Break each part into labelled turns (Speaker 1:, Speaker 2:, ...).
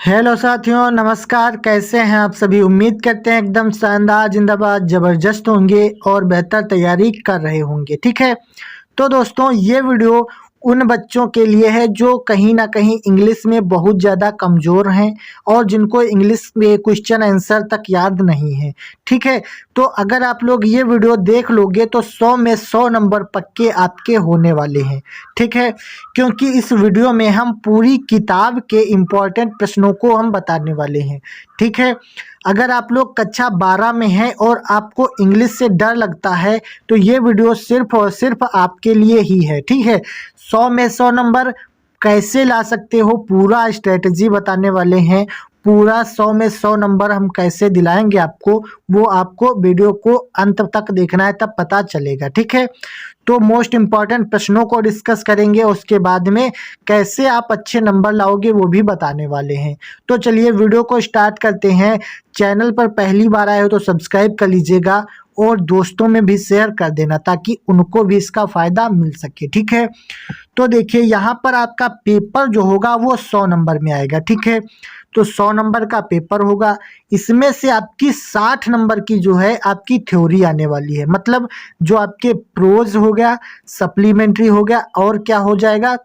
Speaker 1: Hello साथियों, नमस्कार। कैसे हैं आप सभी? उम्मीद करते हैं एकदम शानदार, जिंदाबाद, ज़बरदस्त होंगे और बेहतर तैयारी कर रहे होंगे। ठीक है, तो दोस्तों ये वीडियो उन बच्चों के लिए है जो कहीं ना कहीं इंग्लिश में बहुत ज़्यादा कमज़ोर हैं और जिनको इंग्लिश में क्वेश्चन आंसर तक याद नहीं है। ठीक है, तो अगर आप लोग ये वीडियो देख लोगे तो 100 में 100 नंबर पक्के आपके होने वाले हैं। ठीक है, क्योंकि इस वीडियो में हम पूरी किताब के इम्पोर्टेंट प्रश्नों को हम बताने वाले हैं। ठीक है, अगर आप लोग कक्षा 12 में हैं और आपको इंग्लिश से डर लगता है तो ये वीडियो सिर्फ और सिर्फ आपके लिए ही है। ठीक है, 100 में 100 नंबर कैसे ला सकते हो पूरा स्ट्रेटजी बताने वाले हैं। पूरा 100 में 100 नंबर हम कैसे दिलाएंगे आपको, वो आपको वीडियो को अंत तक देखना है, तब पता चलेगा। ठीक है, तो मोस्ट इम्पॉर्टेंट प्रश्नों को डिस्कस करेंगे, उसके बाद में कैसे आप अच्छे नंबर लाओगे वो भी बताने वाले हैं। तो चलिए वीडियो को स्टार्ट करते हैं। चैनल पर पहली बार आए हो तो सब्सक्राइब कर लीजिएगा और दोस्तों में भी शेयर कर देना ताकि उनको भी इसका फ़ायदा मिल सके। ठीक है, तो देखिए यहाँ पर आपका पेपर जो होगा वो 100 नंबर में आएगा। ठीक है, तो 100 नंबर का पेपर होगा। इसमें से आपकी 60 नंबर की जो है आपकी थ्योरी आने वाली है। मतलब जो आपके प्रोज हो गया, सप्लीमेंट्री हो गया और क्या हो जाएगा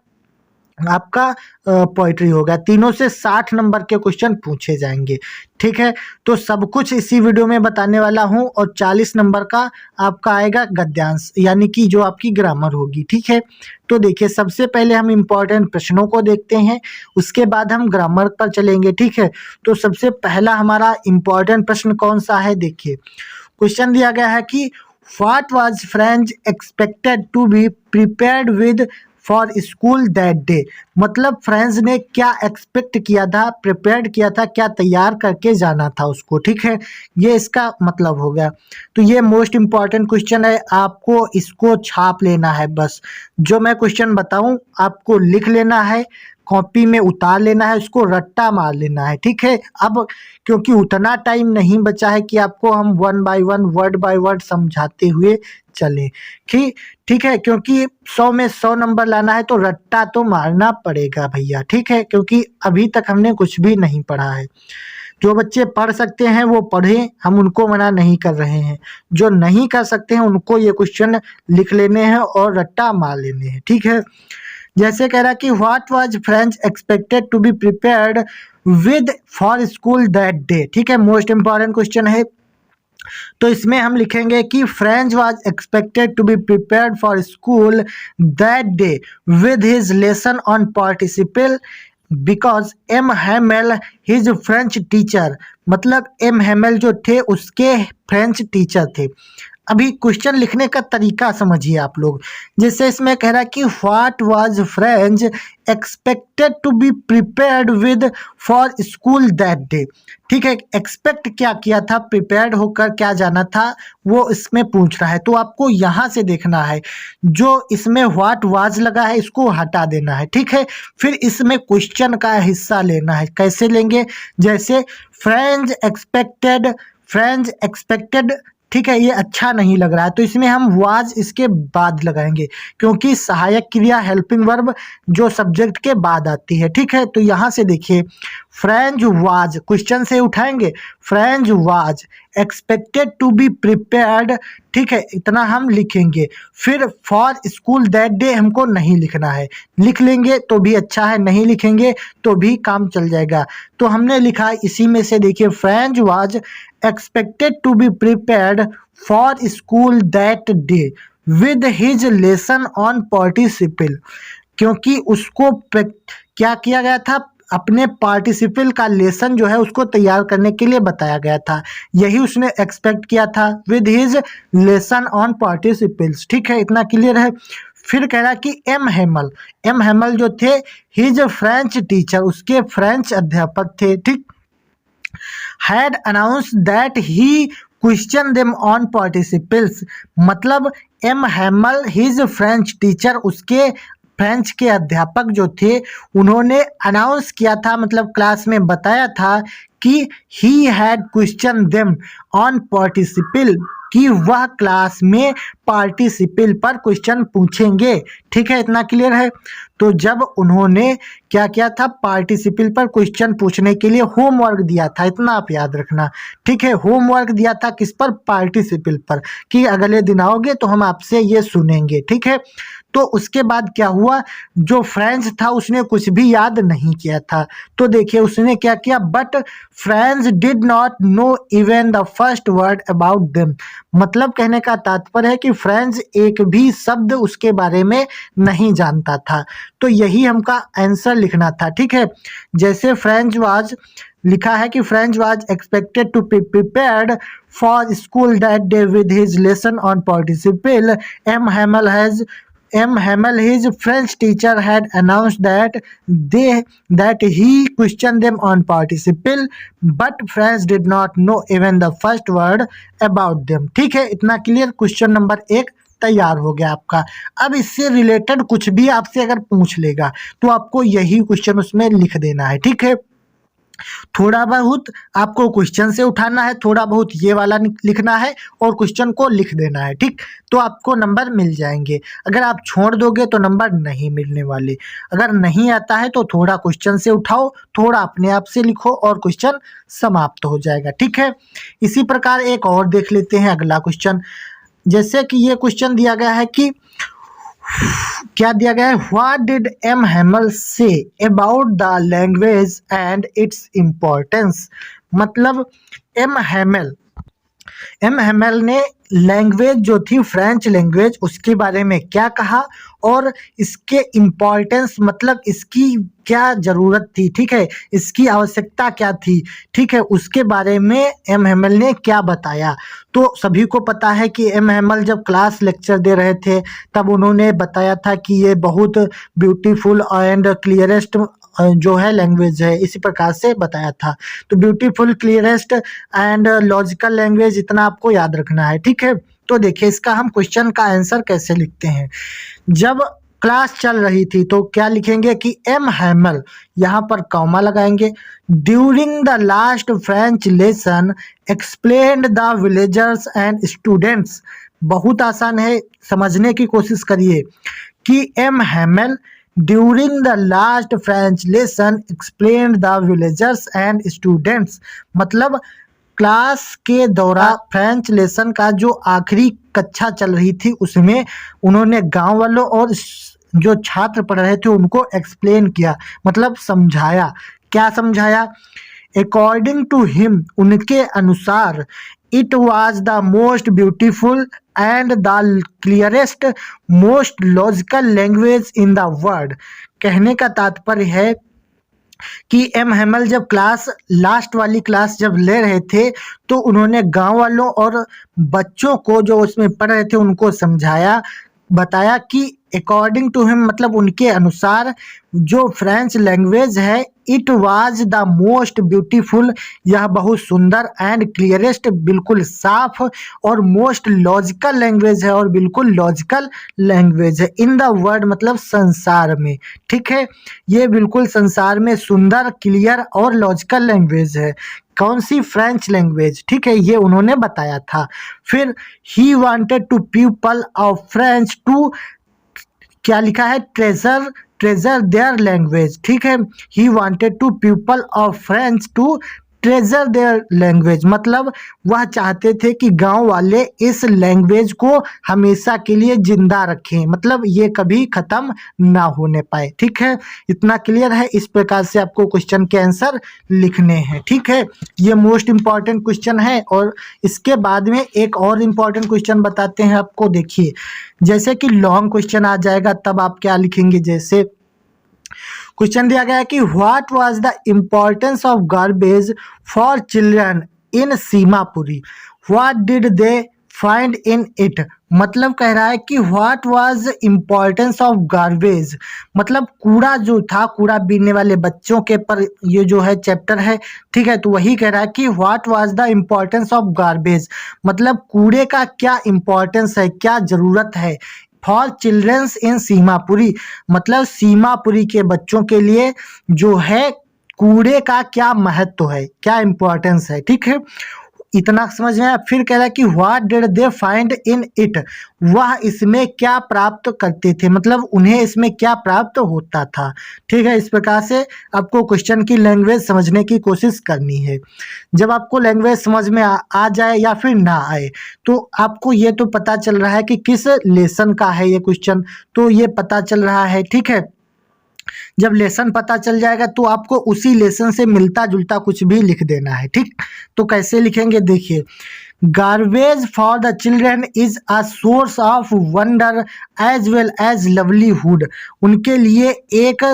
Speaker 1: आपका पोइट्री होगा। तीनों से 60 नंबर के क्वेश्चन पूछे जाएंगे। ठीक है, तो सब कुछ इसी वीडियो में बताने वाला हूं और 40 नंबर का आपका आएगा गद्यांश, यानी कि जो आपकी ग्रामर होगी। ठीक है, तो देखिए सबसे पहले हम इम्पोर्टेंट प्रश्नों को देखते हैं, उसके बाद हम ग्रामर पर चलेंगे। ठीक है, तो सबसे पहला हमारा इम्पोर्टेंट प्रश्न कौन सा है? देखिए क्वेश्चन दिया गया है कि what was French expected to be prepared with for school that day. मतलब फ्रेंड्स ने क्या एक्सपेक्ट किया था, प्रिपेयर्ड किया था, क्या तैयार करके जाना था उसको। ठीक है, ये इसका मतलब हो गया। तो ये मोस्ट इम्पॉर्टेंट क्वेश्चन है, आपको इसको छाप लेना है। बस जो मैं क्वेश्चन बताऊं आपको लिख लेना है, कॉपी में उतार लेना है, उसको रट्टा मार लेना है। ठीक है, अब क्योंकि उतना टाइम नहीं बचा है कि आपको हम one by one, word by word समझाते हुए चले। ठीक है, क्योंकि 100 में 100 नंबर लाना है तो रट्टा तो मारना पड़ेगा भैया। ठीक है, क्योंकि अभी तक हमने कुछ भी नहीं पढ़ा है। जो बच्चे पढ़ सकते हैं वो पढ़ें, हम उनको मना नहीं कर रहे हैं। जो नहीं कर सकते हैं उनको ये क्वेश्चन लिख लेने हैं और रट्टा मार लेने हैं। ठीक है, जैसे कह रहा कि what was French expected to be prepared with for school that day. ठीक है, मोस्ट इंपॉर्टेंट क्वेश्चन है। तो इसमें हम लिखेंगे कि French was expected to be prepared for school that day with his lesson on participle because M Hamel his French teacher. मतलब M Hamel जो थे उसके फ्रेंच टीचर थे। अभी क्वेश्चन लिखने का तरीका समझिए आप लोग। जैसे इसमें कह रहा है कि what was French expected to be prepared with for school that day. ठीक है, एक्सपेक्ट क्या किया था, प्रिपेयर्ड होकर क्या जाना था, वो इसमें पूछ रहा है। तो आपको यहाँ से देखना है, जो इसमें व्हाट वाज लगा है इसको हटा देना है। ठीक है, फिर इसमें क्वेश्चन का हिस्सा लेना है। कैसे लेंगे? जैसे फ्रेंच एक्सपेक्टेड। ठीक है, ये अच्छा नहीं लग रहा है तो इसमें हम वाज इसके बाद लगाएंगे, क्योंकि सहायक क्रिया हेल्पिंग वर्ब जो सब्जेक्ट के बाद आती है। ठीक है, तो यहाँ से देखिए फ्रेंच वाज क्वेश्चन से उठाएंगे, French was expected to be prepared. ठीक है, इतना हम लिखेंगे। फिर फॉर स्कूल दैट डे हमको नहीं लिखना है, लिख लेंगे तो भी अच्छा है, नहीं लिखेंगे तो भी काम चल जाएगा। तो हमने लिखा इसी में से, देखिए French was expected to be prepared for school that day with his lesson on participle। क्योंकि उसको क्या किया गया था, अपने पार्टिसिपल का लेसन जो है उसको तैयार करने के लिए बताया गया था, यही उसने एक्सपेक्ट किया था with his lesson on participles. ठीक है, इतना क्लियर है। फिर कह रहा कि एम हेमल जो थे हिज फ्रेंच टीचर, उसके फ्रेंच अध्यापक थे। ठीक, had announced that he questioned them on participles। मतलब M Hamel his French teacher, उसके फ्रेंच के अध्यापक जो थे उन्होंने अनाउंस किया था, मतलब क्लास में बताया था कि he had question them on participle कि वह क्लास में पार्टिसिपल पर क्वेश्चन पूछेंगे। ठीक है, इतना क्लियर है। तो जब उन्होंने क्या किया था, पार्टिसिपल पर क्वेश्चन पूछने के लिए होमवर्क दिया था, इतना आप याद रखना। ठीक है, होमवर्क दिया था किस पर, पार्टिसिपल पर, कि अगले दिन आओगे तो हम आपसे ये सुनेंगे। ठीक है, तो उसके बाद क्या हुआ, जो फ्रेंच था उसने कुछ भी याद नहीं किया था। तो देखिए उसने क्या किया, but French did not know even the first word about them. मतलब कहने का तात्पर्य है कि फ्रेंच एक भी शब्द उसके बारे में नहीं जानता था। तो यही हमका आंसर लिखना था। ठीक है, जैसे फ्रेंच वाज लिखा है कि French was expected to be prepared for school that day with his lesson on participle. M. Hamel, his French teacher, had announced that he questioned them on participle, but French did not know even the first word about them. ठीक है, इतना clear. Question number 1 तैयार हो गया आपका। अब इससे related कुछ भी आपसे अगर पूछ लेगा तो आपको यही क्वेश्चन उसमें लिख देना है। ठीक है, थोड़ा बहुत आपको क्वेश्चन से उठाना है, थोड़ा बहुत ये वाला लिखना है और क्वेश्चन को लिख देना है। ठीक, तो आपको नंबर मिल जाएंगे। अगर आप छोड़ दोगे तो नंबर नहीं मिलने वाले। अगर नहीं आता है तो थोड़ा क्वेश्चन से उठाओ, थोड़ा अपने आप से लिखो और क्वेश्चन समाप्त हो जाएगा। ठीक है, इसी प्रकार एक और देख लेते हैं अगला क्वेश्चन। जैसे कि ये क्वेश्चन दिया गया है कि क्या दिया गया है, what did M Hamel say about the language and its importance. मतलब एम हैमल ने लैंग्वेज जो थी फ्रेंच लैंग्वेज उसके बारे में क्या कहा और इसके इम्पोर्टेंस मतलब इसकी क्या ज़रूरत थी। ठीक है, इसकी आवश्यकता क्या थी। ठीक है, उसके बारे में एम हैमल ने क्या बताया। तो सभी को पता है कि एम हैमल जब क्लास लेक्चर दे रहे थे तब उन्होंने बताया था कि ये बहुत ब्यूटीफुल एंड क्लियरेस्ट जो है लैंग्वेज है, इसी प्रकार से बताया था। तो beautiful, clearest and logical language, इतना आपको याद रखना है। ठीक है, तो देखिए इसका हम क्वेश्चन का आंसर कैसे लिखते हैं। जब क्लास चल रही थी तो क्या लिखेंगे कि एम हैमल, यहाँ पर कॉमा लगाएंगे, during the last French lesson explained the villagers and students. बहुत आसान है, समझने की कोशिश करिए कि M Hamel during the last French lesson explained the villagers and students। मतलब क्लास के दौरान फ्रेंच लेसन का जो आखिरी कक्षा चल रही थी उसमें उन्होंने गांव वालों और जो छात्र पढ़ रहे थे उनको एक्सप्लेन किया, मतलब समझाया। क्या समझाया, अकॉर्डिंग टू हिम, उनके अनुसार, it was the most beautiful and the clearest most logical language in the world. कहने का तात्पर्य है कि एम हैमल जब क्लास लास्ट वाली क्लास जब ले रहे थे तो उन्होंने गांव वालों और बच्चों को जो उसमें पढ़ रहे थे उनको समझाया, बताया कि अकॉर्डिंग टू हिम मतलब उनके अनुसार जो फ्रेंच लैंग्वेज है, it was the most beautiful, यह बहुत सुंदर, एंड क्लियरेस्ट, बिल्कुल साफ, और मोस्ट लॉजिकल लैंग्वेज है और बिल्कुल लॉजिकल लैंग्वेज है इन द वर्ल्ड मतलब संसार में। ठीक है, ये बिल्कुल संसार में सुंदर, क्लियर और लॉजिकल लैंग्वेज है। कौन सी, फ्रेंच लैंग्वेज। ठीक है, ये उन्होंने बताया था। फिर he wanted to people of French to, क्या लिखा है, ट्रेजर देयर लैंग्वेज। ठीक है, he wanted to people of French to treasure their language, मतलब वह चाहते थे कि गांव वाले इस लैंग्वेज को हमेशा के लिए जिंदा रखें, मतलब ये कभी ख़त्म ना होने पाए। ठीक है, इतना क्लियर है। इस प्रकार से आपको क्वेश्चन के आंसर लिखने हैं। ठीक है, ये मोस्ट इम्पॉर्टेंट क्वेश्चन है। और इसके बाद में एक और इम्पॉर्टेंट क्वेश्चन बताते हैं आपको। देखिए, जैसे कि लॉन्ग क्वेश्चन आ जाएगा तब आप क्या लिखेंगे। जैसे क्वेश्चन दिया गया है कि what was the importance of garbage for children in Seemapuri, what did they find in it. मतलब कह रहा है कि what was importance of garbage, मतलब कूड़ा जो था, कूड़ा बीनने वाले बच्चों के पर ये जो है चैप्टर है। ठीक है, तो वही कह रहा है कि what was the importance of garbage, मतलब कूड़े का क्या इम्पोर्टेंस है, क्या ज़रूरत है फॉर चिल्ड्रंस इन सीमापुरी, मतलब सीमापुरी के बच्चों के लिए जो है कूड़े का क्या महत्व है, क्या इम्पोर्टेंस है। ठीक है, इतना समझ में आया। फिर कह रहा है कि what did they find in it, वह इसमें क्या प्राप्त करते थे, मतलब उन्हें इसमें क्या प्राप्त होता था। ठीक है, इस प्रकार से आपको क्वेश्चन की लैंग्वेज समझने की कोशिश करनी है। जब आपको लैंग्वेज समझ में आ जाए या फिर ना आए, तो आपको ये तो पता चल रहा है कि किस लेसन का है ये क्वेश्चन, तो ये पता चल रहा है। ठीक है, जब लेसन पता चल जाएगा तो आपको उसी लेसन से मिलता जुलता कुछ भी लिख देना है। ठीक, तो कैसे लिखेंगे देखिए, garbage for the children is a source of wonder as well as livelihood, उनके लिए एक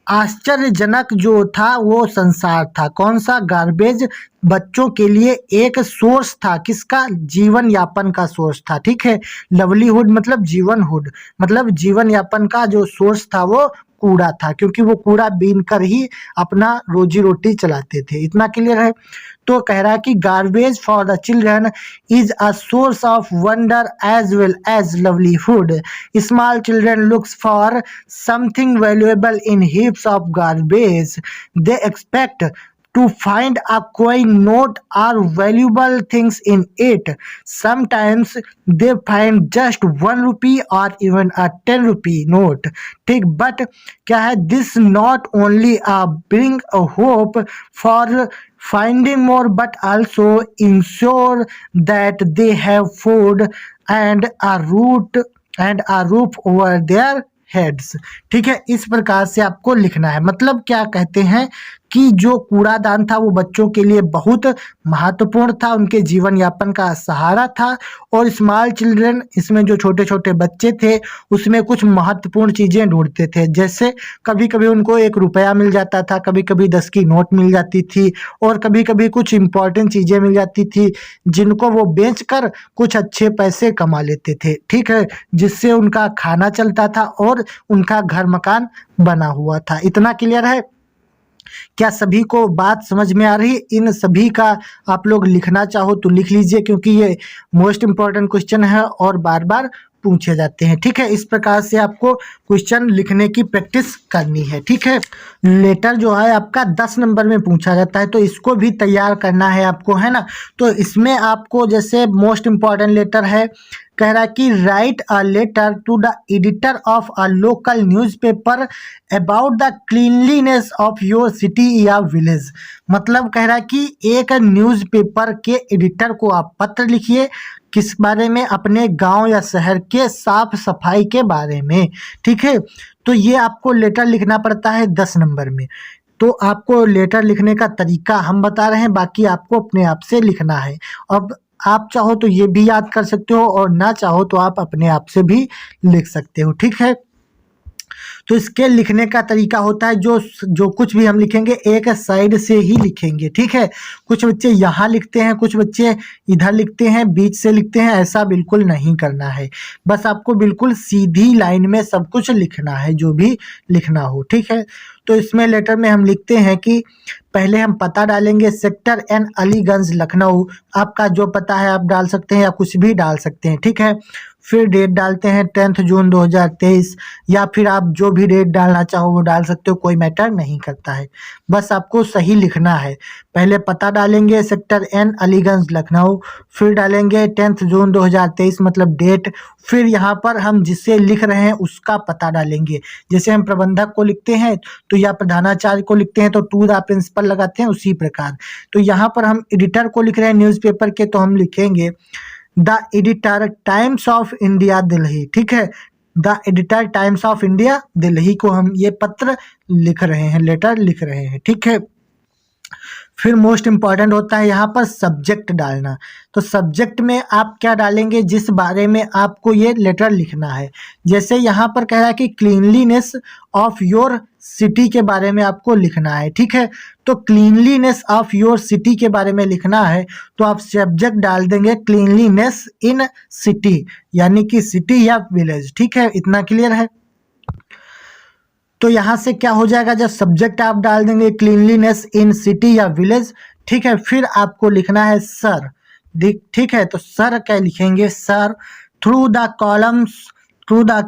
Speaker 1: आश्चर्यजनक जो था वो संसार था। कौन सा? गार्बेज बच्चों के लिए एक सोर्स था, किसका? जीवन यापन का सोर्स था। ठीक है, लवलीहुड मतलब जीवनहुड, मतलब जीवन यापन का जो सोर्स था वो कूड़ा था, क्योंकि वो कूड़ा बीन कर ही अपना रोजी रोटी चलाते थे। इतना क्लियर है। तो कह रहा है कि garbage for the children is a source of wonder as well as livelihood, small children looks for something valuable in heaps of garbage. They expect to find a coin, note, or valuable things in it. Sometimes they find just 1 rupee or even a 10 rupee note. ठीक, but क्या है, this not only bring a hope for finding more but also ensure that they have food and a roof over their heads. ठीक है, इस प्रकार से आपको लिखना है। मतलब क्या कहते हैं कि जो कूड़ादान था वो बच्चों के लिए बहुत महत्वपूर्ण था, उनके जीवन यापन का सहारा था। और स्मॉल चिल्ड्रन, इसमें जो छोटे छोटे बच्चे थे उसमें कुछ महत्वपूर्ण चीज़ें ढूंढते थे, जैसे कभी कभी उनको 1 रुपया मिल जाता था, कभी कभी 10 की नोट मिल जाती थी, और कभी कभी कुछ इंपॉर्टेंट चीज़ें मिल जाती थी जिनको वो बेचकर कुछ अच्छे पैसे कमा लेते थे। ठीक है, जिससे उनका खाना चलता था और उनका घर मकान बना हुआ था। इतना क्लियर है? क्या सभी को बात समझ में आ रही है? इन सभी का आप लोग लिखना चाहो तो लिख लीजिए, क्योंकि ये मोस्ट इम्पॉर्टेंट क्वेश्चन है और बार बार पूछे जाते हैं। ठीक है, इस प्रकार से आपको क्वेश्चन लिखने की प्रैक्टिस करनी है। ठीक है, लेटर जो है आपका 10 नंबर में पूछा जाता है, तो इसको भी तैयार करना है आपको, है ना। तो इसमें आपको जैसे मोस्ट इम्पॉर्टेंट लेटर है, कह रहा है कि write a letter to the editor of a local newspaper about the cleanliness of your city या विलेज। मतलब कह रहा है कि एक न्यूज़पेपर के एडिटर को आप पत्र लिखिए, किस बारे में? अपने गांव या शहर के साफ सफाई के बारे में। ठीक है, तो ये आपको लेटर लिखना पड़ता है 10 नंबर में। तो आपको लेटर लिखने का तरीका हम बता रहे हैं, बाकी आपको अपने आप से लिखना है। अब आप चाहो तो ये भी याद कर सकते हो, और ना चाहो तो आप अपने आप से भी लिख सकते हो। ठीक है, तो इसके लिखने का तरीका होता है, जो कुछ भी हम लिखेंगे एक साइड से ही लिखेंगे। ठीक है, कुछ बच्चे यहाँ लिखते हैं, कुछ बच्चे इधर लिखते हैं, बीच से लिखते हैं, ऐसा बिल्कुल नहीं करना है। बस आपको बिल्कुल सीधी लाइन में सब कुछ लिखना है, जो भी लिखना हो। ठीक है, तो इसमें लेटर में हम लिखते हैं कि पहले हम पता डालेंगे, सेक्टर एन, अलीगंज, लखनऊ। आपका जो पता है आप डाल सकते हैं या कुछ भी डाल सकते हैं। ठीक है, फिर डेट डालते हैं 10 जून 2023, या फिर आप जो भी डेट डालना चाहो वो डाल सकते हो, कोई मैटर नहीं करता है। बस आपको सही लिखना है। पहले पता डालेंगे सेक्टर एन, अलीगंज, लखनऊ, फिर डालेंगे 10 जून 2023 मतलब डेट, फिर यहाँ पर हम जिसे लिख रहे हैं उसका पता डालेंगे। जैसे हम प्रबंधक को लिखते हैं तो या प्रधानाचार्य को लिखते हैं तो टू द प्रिंसिपल लगाते हैं, उसी प्रकार। तो यहाँ पर हम एडिटर को लिख रहे हैं न्यूज़पेपर के, तो हम लिखेंगे the editor, times of India, Delhi. ठीक है, the editor, times of India, Delhi को हम ये पत्र लिख रहे हैं, लेटर लिख रहे हैं। ठीक है, फिर मोस्ट इम्पॉर्टेंट होता है यहाँ पर सब्जेक्ट डालना। तो सब्जेक्ट में आप क्या डालेंगे? जिस बारे में आपको ये लेटर लिखना है। जैसे यहाँ पर कह रहा है कि क्लीनलीनेस ऑफ योर सिटी के बारे में आपको लिखना है। ठीक है, तो क्लीनलीनेस ऑफ योर सिटी के बारे में लिखना है, तो आप सब्जेक्ट डाल देंगे क्लीनलीनेस इन सिटी, यानी कि सिटी या विलेज। ठीक है, इतना क्लियर है? तो यहाँ से क्या हो जाएगा, जब सब्जेक्ट आप डाल देंगे क्लीनलीनेस इन सिटी या विलेज। ठीक है, फिर आपको लिखना है सर। ठीक है, तो सर क्या लिखेंगे? Sir, through the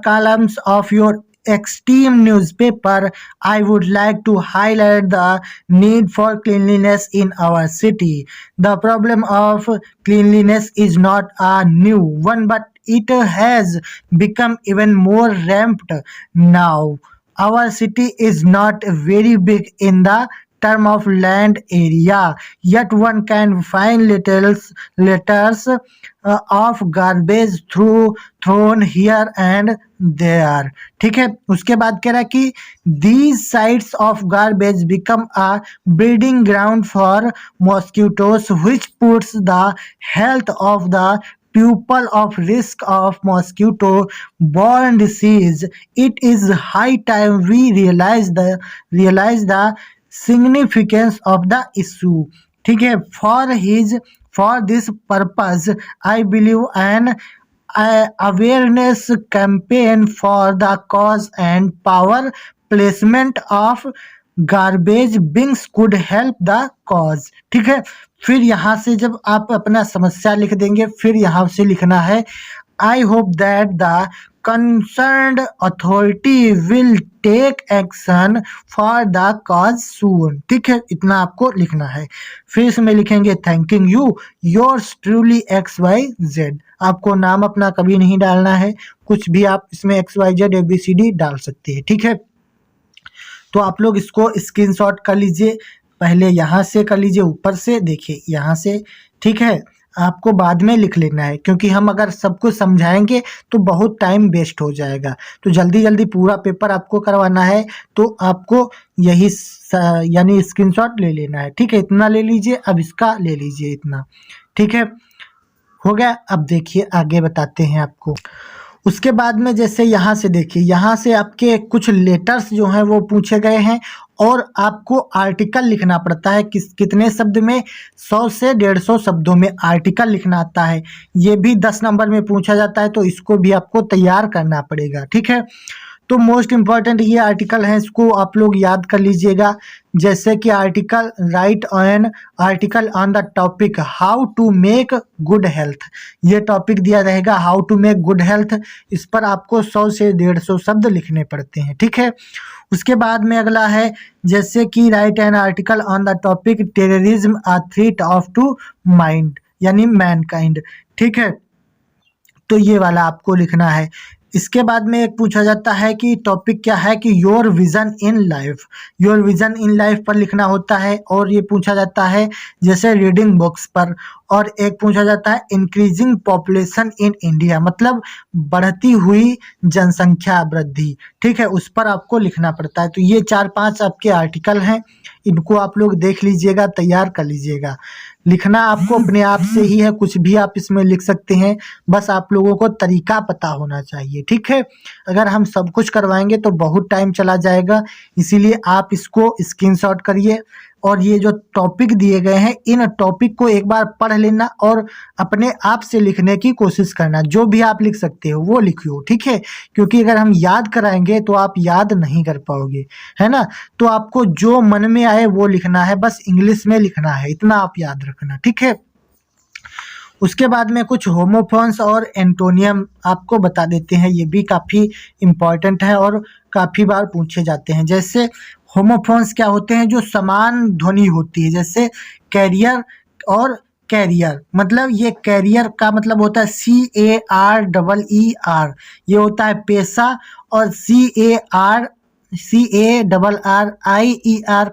Speaker 1: columns of your extreme newspaper, I would like to highlight the need for cleanliness in our city. The problem of cleanliness is not a new one, but it has become even more rampant now. Our city is not very big in the term of land area, yet one can find letters of garbage thrown here and there. ठीक है, उसके बाद कह रहा है कि these sites of garbage become a breeding ground for mosquitoes, which puts the health of the people of risk of mosquito borne disease. It is high time we realize the significance of the issue. ठीक है, for this purpose I believe an awareness campaign for the cause and power placement of garbage बिंग्स could help the cause. ठीक है, फिर यहाँ से जब आप अपना समस्या लिख देंगे, फिर यहाँ से लिखना है I hope that the concerned authority will take action for the cause soon. ठीक है, इतना आपको लिखना है. फिर इसमें लिखेंगे thanking you yours truly XYZ. आपको नाम अपना कभी नहीं डालना है, कुछ भी आप इसमें XYZ ABCD डाल सकते हैं. ठीक है, तो आप लोग इसको स्क्रीनशॉट कर लीजिए. पहले यहाँ से कर लीजिए, ऊपर से देखिए यहाँ से. ठीक है, आपको बाद में लिख लेना है, क्योंकि हम अगर सब कुछ समझाएंगे तो बहुत टाइम वेस्ट हो जाएगा. तो जल्दी जल्दी पूरा पेपर आपको करवाना है, तो आपको यही यानी स्क्रीनशॉट ले लेना है. ठीक है, इतना ले लीजिए. अब इसका ले लीजिए इतना. ठीक है, हो गया. अब देखिए आगे बताते हैं आपको. उसके बाद में जैसे यहाँ से देखिए, यहाँ से आपके कुछ लेटर्स जो हैं वो पूछे गए हैं, और आपको आर्टिकल लिखना पड़ता है. कितने शब्द में? 100 से 150 शब्दों में आर्टिकल लिखना आता है. ये भी 10 नंबर में पूछा जाता है, तो इसको भी आपको तैयार करना पड़ेगा. ठीक है, तो मोस्ट इम्पॉर्टेंट ये आर्टिकल हैं, इसको आप लोग याद कर लीजिएगा. जैसे कि article write an article on the topic how to make good health. ये टॉपिक दिया रहेगा how to make good health. इस पर आपको 100 से 150 शब्द लिखने पड़ते हैं. ठीक है, उसके बाद में अगला है जैसे कि write an article on the topic terrorism a threat of to mind यानी मैनकाइंड. ठीक है, तो ये वाला आपको लिखना है. इसके बाद में एक पूछा जाता है कि टॉपिक क्या है कि your vision in life. Your vision in life पर लिखना होता है. और ये पूछा जाता है जैसे रीडिंग बुक्स पर. और एक पूछा जाता है इंक्रीजिंग पॉपुलेशन इन इंडिया, मतलब बढ़ती हुई जनसंख्या वृद्धि. ठीक है, उस पर आपको लिखना पड़ता है. तो ये 4-5 आपके आर्टिकल हैं, इनको आप लोग देख लीजिएगा, तैयार कर लीजिएगा. लिखना आपको अपने आप से ही है, कुछ भी आप इसमें लिख सकते हैं, बस आप लोगों को तरीका पता होना चाहिए. ठीक है, अगर हम सब कुछ करवाएंगे तो बहुत टाइम चला जाएगा, इसीलिए आप इसको स्क्रीनशॉट करिए. और ये जो टॉपिक दिए गए हैं, इन टॉपिक को एक बार पढ़ लेना और अपने आप से लिखने की कोशिश करना. जो भी आप लिख सकते हो वो लिखियो. ठीक है, क्योंकि अगर हम याद कराएंगे तो आप याद नहीं कर पाओगे, है ना. तो आपको जो मन में आए वो लिखना है, बस इंग्लिश में लिखना है, इतना आप याद रखना. ठीक है, उसके बाद में कुछ होमोफोन्स और एंटोनियम आपको बता देते हैं. ये भी काफ़ी इम्पॉर्टेंट है और काफ़ी बार पूछे जाते हैं. जैसे होमोफोन्स क्या होते हैं? जो समान ध्वनि होती है, जैसे कैरियर और कैरियर. मतलब ये कैरियर का मतलब होता है CAREER, ये होता है पेशा. और CARRIER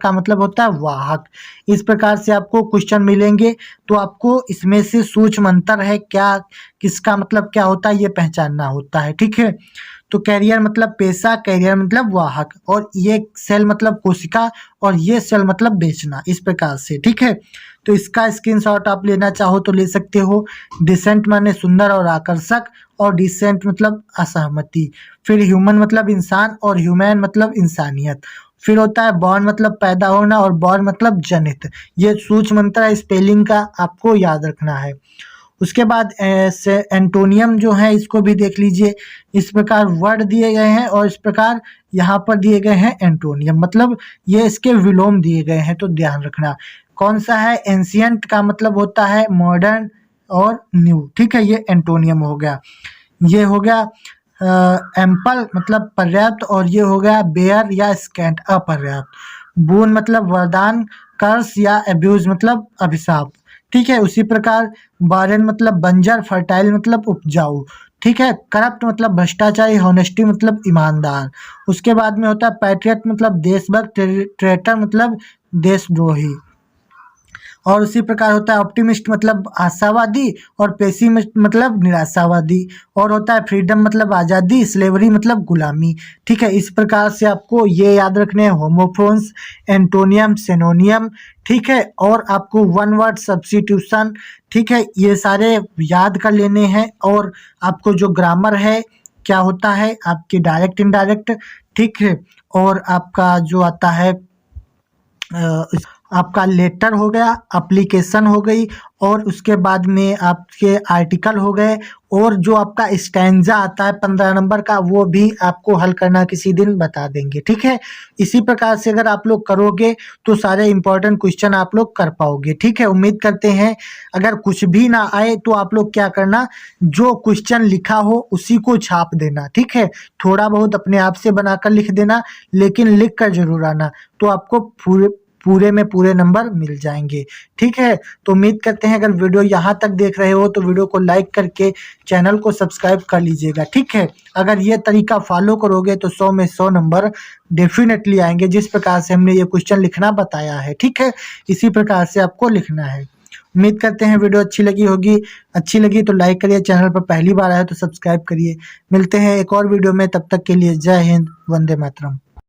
Speaker 1: का मतलब होता है वाहक. इस प्रकार से आपको क्वेश्चन मिलेंगे, तो आपको इसमें से सूक्ष्म अंतर है क्या, किसका मतलब क्या होता है, ये पहचानना होता है. ठीक है, तो कैरियर मतलब पेशा, कैरियर मतलब वाहक, और ये सेल मतलब कोशिका, और ये सेल मतलब बेचना, इस प्रकार से. ठीक है, तो इसका स्क्रीनशॉट आप लेना चाहो तो ले सकते हो. डिसेंट माने सुंदर और आकर्षक, और डिसेंट मतलब असहमति. फिर ह्यूमन मतलब इंसान, और ह्यूमैन मतलब इंसानियत. फिर होता है बॉर्न मतलब पैदा होना, और बॉर्न मतलब जनित. ये सूक्ष्म अंतर है, स्पेलिंग का आपको याद रखना है. उसके बाद एंटोनियम जो है इसको भी देख लीजिए. इस प्रकार वर्ड दिए गए हैं, और इस प्रकार यहाँ पर दिए गए हैं एंटोनियम, मतलब ये इसके विलोम दिए गए हैं, तो ध्यान रखना. कौन सा है? एंशियंट का मतलब होता है मॉडर्न और न्यू. ठीक है, ये एंटोनियम हो गया. ये हो गया एम्पल मतलब पर्याप्त, और ये हो गया बेयर या स्कैंट अपर्याप्त। बून मतलब वरदान, कर्स या अब्यूज मतलब अभिशाप। ठीक है, उसी प्रकार बारेन मतलब बंजर, फर्टाइल मतलब उपजाऊ। ठीक है, करप्ट मतलब भ्रष्टाचारी, होनेस्टी मतलब ईमानदार। उसके बाद में होता है पैट्रियट मतलब देशभक्त, ट्रेटर मतलब देशद्रोही। और उसी प्रकार होता है ऑप्टिमिस्ट मतलब आशावादी, और पेसिमिस्ट मतलब निराशावादी। और होता है फ्रीडम मतलब आज़ादी, स्लेवरी मतलब गुलामी। ठीक है, इस प्रकार से आपको ये याद रखने हैं होमोफोन्स, एंटोनियम, सिनोनियम। ठीक है, और आपको वन वर्ड सब्स्टिट्यूशन। ठीक है, ये सारे याद कर लेने हैं। और आपको जो ग्रामर है क्या होता है, आपकी डायरेक्ट इनडायरेक्ट। ठीक है, और आपका जो आता है आपका लेटर हो गया, एप्लीकेशन हो गई, और उसके बाद में आपके आर्टिकल हो गए, और जो आपका स्टैंजा आता है 15 नंबर का, वो भी आपको हल करना किसी दिन बता देंगे। ठीक है, इसी प्रकार से अगर आप लोग करोगे तो सारे इंपॉर्टेंट क्वेश्चन आप लोग कर पाओगे। ठीक है, उम्मीद करते हैं। अगर कुछ भी ना आए तो आप लोग क्या करना, जो क्वेश्चन लिखा हो उसी को छाप देना। ठीक है, थोड़ा बहुत अपने आप से बनाकर लिख देना, लेकिन लिख कर जरूर आना, तो आपको पूरे पूरे में पूरे नंबर मिल जाएंगे। ठीक है, तो उम्मीद करते हैं अगर वीडियो यहाँ तक देख रहे हो तो वीडियो को लाइक करके चैनल को सब्सक्राइब कर लीजिएगा। ठीक है, अगर ये तरीका फॉलो करोगे तो 100 में 100 नंबर डेफिनेटली आएंगे, जिस प्रकार से हमने ये क्वेश्चन लिखना बताया है। ठीक है, इसी प्रकार से आपको लिखना है। उम्मीद करते हैं वीडियो अच्छी लगी होगी। अच्छी लगी तो लाइक करिए, चैनल पर पहली बार आए तो सब्सक्राइब करिए। मिलते हैं एक और वीडियो में, तब तक के लिए जय हिंद, वंदे मातरम।